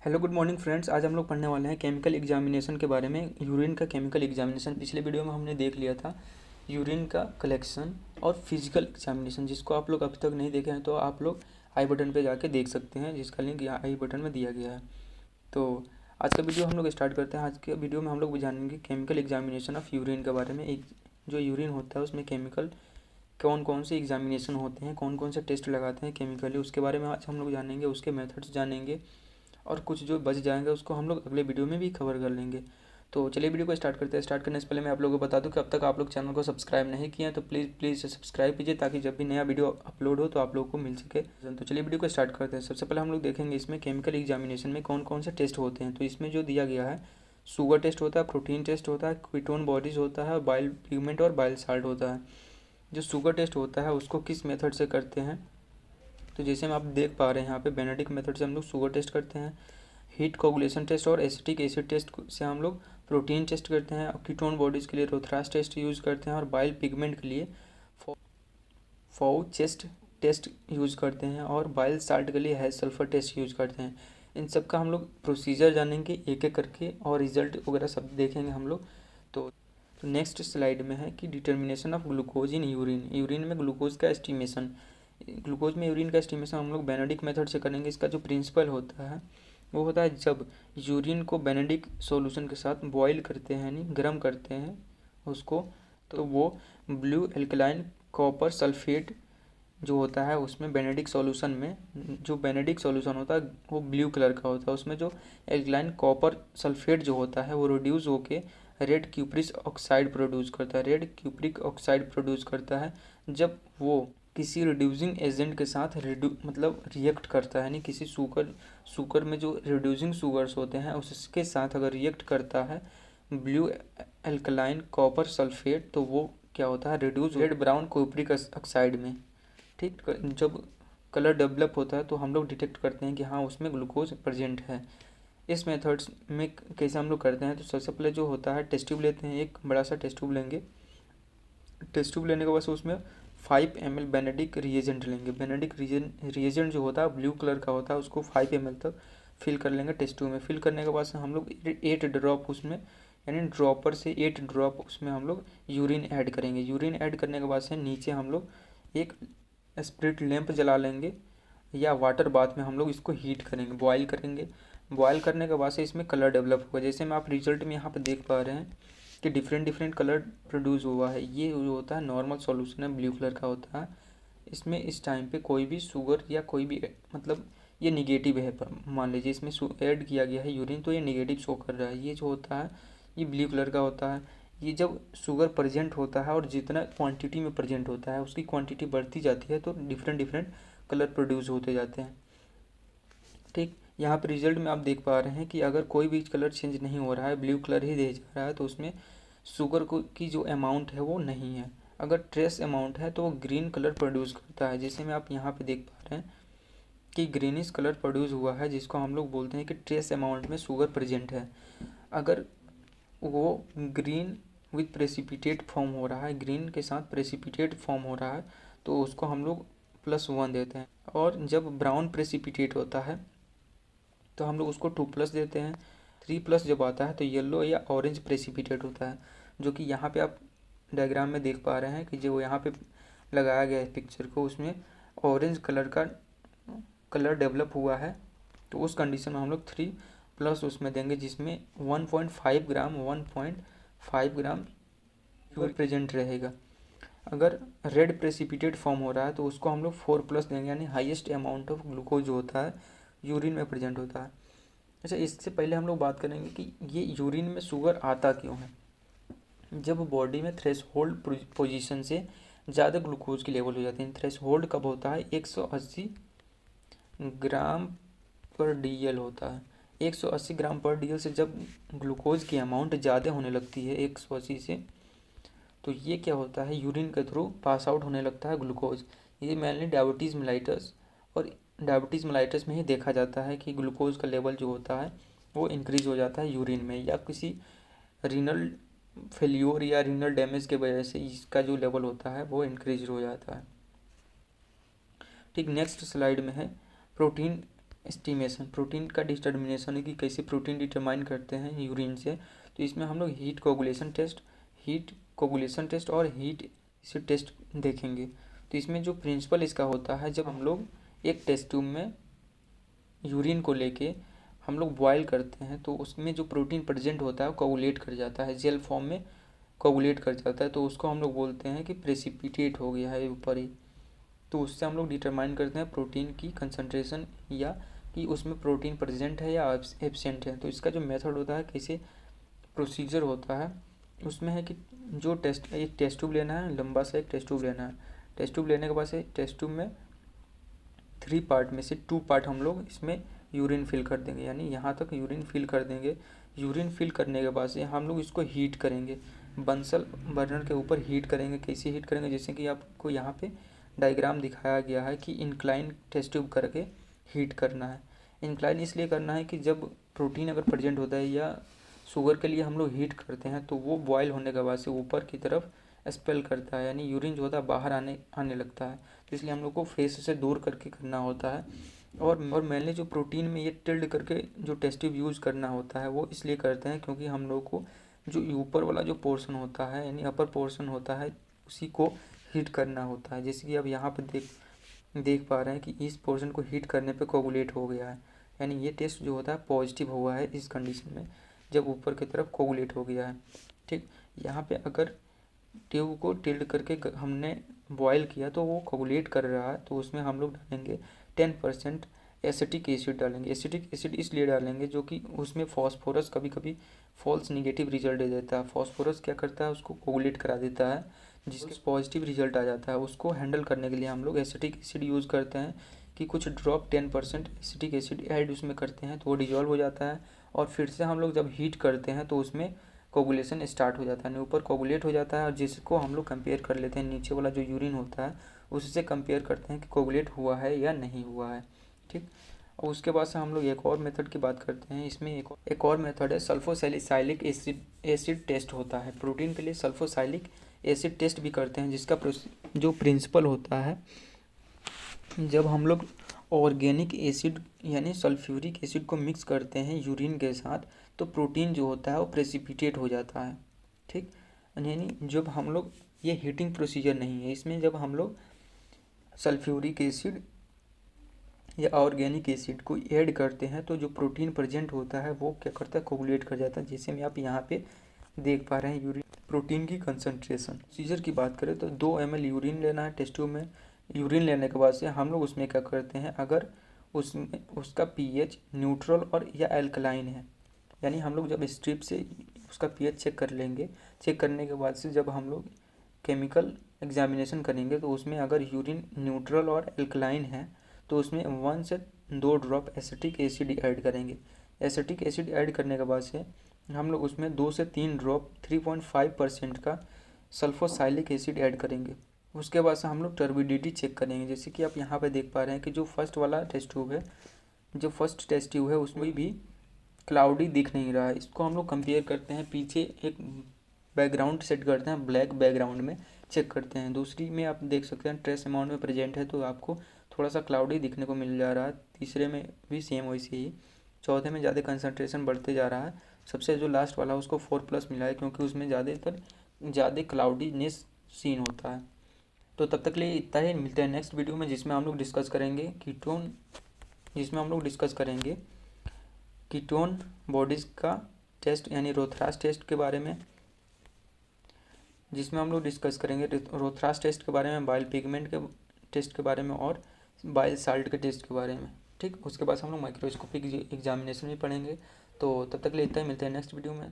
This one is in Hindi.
Hello good morning friends. आज हम लोग पढ़ने वाले हैं केमिकल एग्जामिनेशन के बारे में। यूरिन का केमिकल एग्जामिनेशन पिछले वीडियो में हमने देख लिया था। यूरिन का कलेक्शन और फिजिकल एग्जामिनेशन, जिसको आप लोग अभी तक नहीं देखे हैं तो आप लोग आई बटन पे जाके देख सकते हैं, जिसका लिंक यहाँ आई बटन में दिया गया है। तो आज का वीडियो हम लोग स्टार्ट करते हैं। आज के वीडियो में हम लोग जानेंगे केमिकल एग्जामिनेशन ऑफ यूरिन के बारे में। एक जो यूरिन होता है उसमें केमिकल कौन कौन से एग्जामिनेशन होते हैं, कौन कौन से टेस्ट लगाते हैं केमिकली, उसके बारे में आज हम लोग जानेंगे। उसके मेथड्स जानेंगे और कुछ जो बच जाएंगे उसको हम लोग अगले वीडियो में भी कवर कर लेंगे। तो चलिए वीडियो को स्टार्ट करते हैं। स्टार्ट करने से पहले मैं आप लोगों को बता दूं कि अब तक आप लोग चैनल को सब्सक्राइब नहीं किए हैं तो प्लीज़ सब्सक्राइब कीजिए, ताकि जब भी नया वीडियो अपलोड हो तो आप लोगों को मिल सके। तो चलिए वीडियो को स्टार्ट करते हैं। सबसे पहले हम लोग देखेंगे इसमें केमिकल एग्जामिनेशन में कौन कौन से टेस्ट होते हैं। तो इसमें जो दिया गया है, शुगर टेस्ट होता है, प्रोटीन टेस्ट होता है, कीटोन बॉडीज होता है, बाइल पिगमेंट और बाइल साल्ट होता है। जो शुगर टेस्ट होता है उसको किस मेथड से करते हैं, तो जैसे हम आप देख पा रहे हैं यहाँ पे बेनेडिक मेथड से हम लोग शुगर टेस्ट करते हैं। हीट कोगुलेशन टेस्ट और एसिटिक एसिड टेस्ट से हम लोग प्रोटीन टेस्ट करते हैं। और कीटोन बॉडीज़ के लिए रोथरास टेस्ट यूज़ करते हैं। और बाइल पिगमेंट के लिए फॉउ चेस्ट टेस्ट यूज़ करते हैं। और बाइल साल्ट के लिए हैज सल्फर टेस्ट यूज़ करते हैं। इन सब का हम लोग प्रोसीजर जानेंगे एक एक करके, और रिजल्ट वगैरह सब देखेंगे हम लोग। तो नेक्स्ट स्लाइड में है कि determination of glucose in urine. Urine में ग्लूकोज का एस्टिमेशन, ग्लूकोज में यूरिन का एस्टिमेशन हम लोग बेनेडिक मेथड से करेंगे। इसका जो प्रिंसिपल होता है वो होता है, जब यूरिन को बेनेडिक सॉल्यूशन के साथ बॉईल करते हैं, यानी गर्म करते हैं उसको, तो वो ब्लू एल्कलाइन कॉपर सल्फेट जो होता है उसमें बेनेडिक सॉल्यूशन में, जो बेनेडिक सॉल्यूशन होता है वो ब्लू कलर का होता है। उसमें जो एल्कलाइन कॉपर सल्फेट जो होता है वो रिड्यूस होके रेड क्यूप्रिक ऑक्साइड प्रोड्यूस करता है। रेड क्यूप्रिक ऑक्साइड प्रोड्यूस करता है जब वो किसी रिड्यूसिंग एजेंट के साथ मतलब रिएक्ट करता है, यानी किसी शुगर में जो रिड्यूसिंग शुगर्स होते हैं उसके साथ अगर रिएक्ट करता है ब्लू एल्कलाइन कॉपर सल्फेट, तो वो क्या होता है, reduce red brown cupric oxide में। ठीक, जब कलर डेवलप होता है तो हम लोग डिटेक्ट करते हैं कि हाँ उसमें ग्लूकोज प्रेजेंट है। इस मेथड्स में कैसे हम लोग करते हैं, तो सबसे पहले जो होता है टेस्ट ट्यूब लेते हैं, एक बड़ा सा टेस्ट ट्यूब लेंगे। टेस्ट ट्यूब लेने के बाद उसमें 5 ml बेनेडिक रिएजेंट लेंगे। बेनेडिक रिएजेंट जो होता है ब्लू कलर का होता है, उसको 5 ml तक फिल कर लेंगे टेस्ट ट्यूब में। फिल करने के बाद से हम लोग 8 ड्रॉप उसमें, यानी ड्रॉपर से 8 ड्रॉप उसमें हम लोग यूरिन ऐड करेंगे। यूरिन ऐड करने के बाद से नीचे हम लोग एक स्प्रिट लैंप जला लेंगे, या वाटर बाथ में हम लोग इसको हीट करेंगे, बॉयल करेंगे। बॉयल करने के बाद से इसमें कलर डेवलप होगा। जैसे में आप रिजल्ट में यहाँ पर देख पा रहे हैं कि डिफरेंट डिफरेंट कलर प्रोड्यूस हुआ है। ये जो होता है नॉर्मल सॉल्यूशन है, ब्लू कलर का होता है। इसमें इस टाइम पे कोई भी शुगर या कोई भी मतलब ये निगेटिव है, मान लीजिए इसमें ऐड किया गया है यूरिन, तो ये निगेटिव शो कर रहा है। ये जो होता है ये ब्लू कलर का होता है। ये जब शुगर प्रेजेंट होता है और जितना क्वांटिटी में प्रेजेंट होता है उसकी क्वांटिटी बढ़ती जाती है, तो डिफरेंट डिफरेंट कलर प्रोड्यूस होते जाते हैं। ठीक, यहाँ पर रिजल्ट में आप देख पा रहे हैं कि अगर कोई भी कलर चेंज नहीं हो रहा है, ब्लू कलर ही रह जा रहा है, तो उसमें शुगर को की जो अमाउंट है वो नहीं है। अगर ट्रेस अमाउंट है तो वो ग्रीन कलर प्रोड्यूस करता है। जैसे में आप यहाँ पे देख पा रहे हैं कि ग्रीनिश कलर प्रोड्यूस हुआ है, जिसको हम लोग बोलते हैं कि ट्रेस अमाउंट में शुगर प्रेजेंट है। अगर वो ग्रीन विथ प्रेसिपिटेट फॉर्म हो रहा है, ग्रीन के साथ प्रेसिपिटेट फॉर्म हो रहा है, तो उसको हम लोग +1 देते हैं। और जब ब्राउन प्रेसिपिटेट होता है तो हम लोग उसको 2+ देते हैं। 3+ जब आता है तो येलो या ऑरेंज प्रेसिपिटेट होता है, जो कि यहाँ पे आप डायग्राम में देख पा रहे हैं कि जो यहाँ पे लगाया गया है पिक्चर को, उसमें ऑरेंज कलर का कलर डेवलप हुआ है। तो उस कंडीशन में हम लोग 3+ उसमें देंगे, जिसमें 1.5 ग्राम शुगर प्रेजेंट रहेगा। अगर रेड प्रेसिपिटेट फॉर्म हो रहा है तो उसको हम लोग 4+ देंगे, यानी हाईएस्ट अमाउंट ऑफ ग्लूकोज जो होता है यूरिन में प्रेजेंट होता है। अच्छा, इससे पहले हम लोग बात करेंगे कि ये यूरिन में शुगर आता क्यों है। जब बॉडी में थ्रेशोल्ड पोजीशन से ज़्यादा ग्लूकोज की लेवल हो जाती है। थ्रेशोल्ड कब होता है, 180 ग्राम पर DL होता है। 180 ग्राम पर DL से जब ग्लूकोज की अमाउंट ज़्यादा होने लगती है 180 से, तो ये क्या होता है, यूरिन के थ्रू पास आउट होने लगता है ग्लूकोज। ये मेनली डायबिटीज़ मेलाइटस और डायबिटीज़ मेलाइटस में ही देखा जाता है कि ग्लूकोज का लेवल जो होता है वो इंक्रीज हो जाता है यूरिन में, या किसी रीनल फेल्योर या रीनल डैमेज के वजह से इसका जो लेवल होता है वो इंक्रीज हो जाता है। ठीक, नेक्स्ट स्लाइड में है प्रोटीन एस्टिमेशन, प्रोटीन का डिटर्मिनेशन है कि कैसे प्रोटीन डिटरमाइन करते हैं यूरिन से। तो इसमें हम लोग हीट कोगुलेशन टेस्ट और हीट एसिड टेस्ट देखेंगे। तो इसमें जो प्रिंसिपल इसका होता है, जब हम लोग एक टेस्ट ट्यूब में यूरिन को लेके हम लोग बॉयल करते हैं तो उसमें जो प्रोटीन प्रेजेंट होता है वो कोगुलेट कर जाता है, जेल फॉर्म में कोगुलेट कर जाता है। तो उसको हम लोग बोलते हैं कि प्रेसिपिटेट हो गया है ऊपर ही। तो उससे हम लोग डिटरमाइन करते हैं प्रोटीन की कंसंट्रेशन या कि उसमें प्रोटीन प्रेजेंट है या एब्सेंट है। तो इसका जो मेथड होता है, कैसे प्रोसीजर होता है, उसमें है कि जो एक टेस्ट ट्यूब लेना है, लंबा सा एक टेस्ट ट्यूब लेना है। टेस्ट ट्यूब लेने के बाद से टेस्ट ट्यूब में 3 पार्ट में से 2 पार्ट हम लोग इसमें यूरिन फिल कर देंगे, यानी यहाँ तक यूरिन फिल कर देंगे। यूरिन फिल करने के बाद से हम लोग इसको हीट करेंगे, बंसल बर्नर के ऊपर हीट करेंगे। कैसे हीट करेंगे, जैसे कि आपको यहाँ पे डायग्राम दिखाया गया है कि इंक्लाइन टेस्ट ट्यूब करके हीट करना है। इंक्लाइन इसलिए करना है कि जब प्रोटीन अगर प्रेजेंट होता है या शुगर के लिए हम लोग हीट करते हैं तो वो बॉयल होने के बाद से ऊपर की तरफ एक्सपेल करता है, यानी यूरिन जो होता है बाहर आने लगता है। तो इसलिए हम लोग को फेस से दूर करके करना होता है। और मेनली जो प्रोटीन में ये टिल्ड करके जो टेस्ट ट्यूब यूज़ करना होता है वो इसलिए करते हैं क्योंकि हम लोग को जो ऊपर वाला जो पोर्शन होता है, यानी अपर पोर्शन होता है, उसी को हीट करना होता है। जैसे कि अब यहाँ पर देख पा रहे हैं कि इस पोर्शन को हीट करने पे कोगुलेट हो गया है, यानी ये टेस्ट जो होता है पॉजिटिव हुआ है इस कंडीशन में, जब ऊपर की तरफ कोगुलेट हो गया है। ठीक, यहाँ पे अगर ट्यूब को टिल्ड करके हमने बॉयल किया तो वो कोगुलेट कर रहा है, तो उसमें हम लोग डालेंगे 10% एसिटिक एसिड डालेंगे। एसिटिक एसिड इसलिए डालेंगे जो कि उसमें फॉस्फोरस कभी कभी फॉल्स निगेटिव रिजल्ट दे देता है। फॉस्फोरस क्या करता है, उसको कोगुलेट करा देता है, जिसके पॉजिटिव रिजल्ट आ जाता है। उसको हैंडल करने के लिए हम लोग एसिटिक एसिड यूज़ करते हैं कि कुछ ड्रॉप 10% एसिटिक एसिड ऐड उसमें करते हैं तो वो डिजॉल्व हो जाता है। और फिर से हम लोग जब हीट करते हैं तो उसमें कोगुलेशन स्टार्ट हो जाता है, ऊपर कोगुलेट हो जाता है। और जिसको हम लोग कंपेयर कर लेते हैं, नीचे वाला जो यूरिन होता है उससे कंपेयर करते हैं कि कोगुलेट हुआ है या नहीं हुआ है। ठीक, और उसके बाद से हम लोग एक और मेथड की बात करते हैं। इसमें एक और मेथड है, सल्फोसैलिसाइलिक एसिड टेस्ट होता है। प्रोटीन के लिए सल्फोसैलिक एसिड टेस्ट भी करते हैं, जिसका जो प्रिंसिपल होता है, जब हम लोग ऑर्गेनिक एसिड यानी सल्फ्यूरिक एसिड को मिक्स करते हैं यूरिन के साथ तो प्रोटीन जो होता है वो प्रेसिपिटेट हो जाता है। ठीक, यानी जब हम लोग, ये हीटिंग प्रोसीजर नहीं है इसमें, जब हम लोग सल्फ्यूरिक एसिड या ऑर्गेनिक एसिड को ऐड करते हैं तो जो प्रोटीन प्रेजेंट होता है वो क्या करता है, कोगुलेट कर जाता है। जैसे में आप यहाँ पे देख पा रहे हैं यूरिन प्रोटीन की कंसंट्रेशन। प्रोसीजर की बात करें तो 2 ml यूरिन लेना है टेस्ट ट्यूब में। यूरिन लेने के बाद से हम लोग उसमें क्या करते हैं, अगर उसमें उसका pH न्यूट्रल और या एल्कलाइन है, यानी हम लोग जब स्ट्रिप से उसका pH चेक कर लेंगे। चेक करने के बाद से जब हम लोग केमिकल एग्जामिनेशन करेंगे तो उसमें अगर यूरिन न्यूट्रल और एल्कलाइन है तो उसमें 1 से 2 ड्रॉप एसिटिक एसिड ऐड करेंगे। एसिटिक एसिड ऐड करने के बाद से हम लोग उसमें 2 से 3 ड्रॉप 3.5% का सल्फोसाइलिक एसिड ऐड करेंगे। उसके बाद से हम लोग टर्बिडिटी चेक करेंगे। जैसे कि आप यहाँ पे देख पा रहे हैं कि जो फर्स्ट टेस्ट ट्यूब है उसमें भी क्लाउडी दिख नहीं रहा है। इसको हम लोग कंपेयर करते हैं, पीछे एक बैकग्राउंड सेट करते हैं, ब्लैक बैकग्राउंड में चेक करते हैं। दूसरी में आप देख सकते हैं ट्रेस अमाउंट में प्रेजेंट है तो आपको थोड़ा सा क्लाउडी दिखने को मिल जा रहा है। तीसरे में भी सेम वैसे ही। चौथे में ज़्यादा कंसंट्रेशन बढ़ते जा रहा है। सबसे जो लास्ट वाला है उसको 4+ मिला है क्योंकि उसमें ज़्यादा क्लाउडीनेस सीन होता है। तो तब तक के लिए इतना ही, मिलते हैं नेक्स्ट वीडियो में जिसमें हम लोग डिस्कस करेंगे कीटोन बॉडीज़ का टेस्ट यानी रोथरास टेस्ट के बारे में, जिसमें हम लोग डिस्कस करेंगे रोथरास टेस्ट के बारे में, बाइल पिगमेंट के टेस्ट के बारे में और बाइल साल्ट के टेस्ट के बारे में। ठीक, उसके बाद हम लोग माइक्रोस्कोपिक एग्जामिनेशन भी पढ़ेंगे। तो तब तक के लिए इतना ही, मिलते हैं नेक्स्ट वीडियो में।